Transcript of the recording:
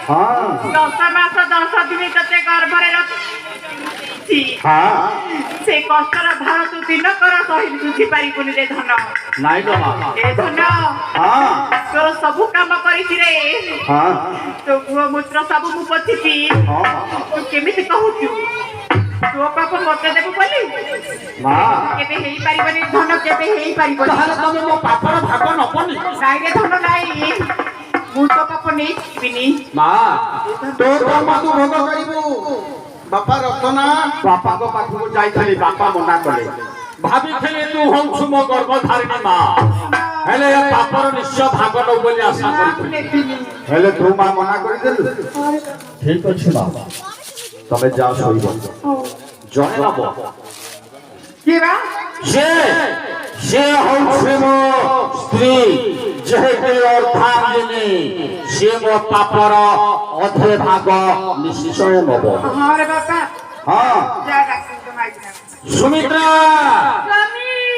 हाँ 10 मास 10 दिन तते गर्भरे रखी हाँ से कष्टर भार तू दिनकर सही बुझी पारिबुनि रे धन नहीं तो माँ ए धन हाँ तोर सबु काम करिछि रे हाँ तो गो मूत्र सबु मु पथिछि हाँ तू केमिति कहूछु तो पाप मते देबु बोली माँ केबे हेई पारिबनि धन केबे हेई पारिबनि ताहले तमे मो पापर भाग नपनी नाइ रे धन नाइ मु तो पाप नै बिनी माँ तो कर्म तू भोग करिबू बापा रतना बापा को पाखु जाइथली बापा मना कले भाबिथले तू हौछु मो गर्भधारिणी माँ हेले पापर निश्चय भाग न बोली आशा करिथली हेले तू माँ मना करि देलु ठीक अछि माँ तमे जा सोइबो जने नबो के बा से हौछु मो स्त्री जेहे अर्थांगिनी से मो पापर अधे भाग निश्चय नबो हां रे बापा हाँ जा डाक्टर को माइक सुमित्रा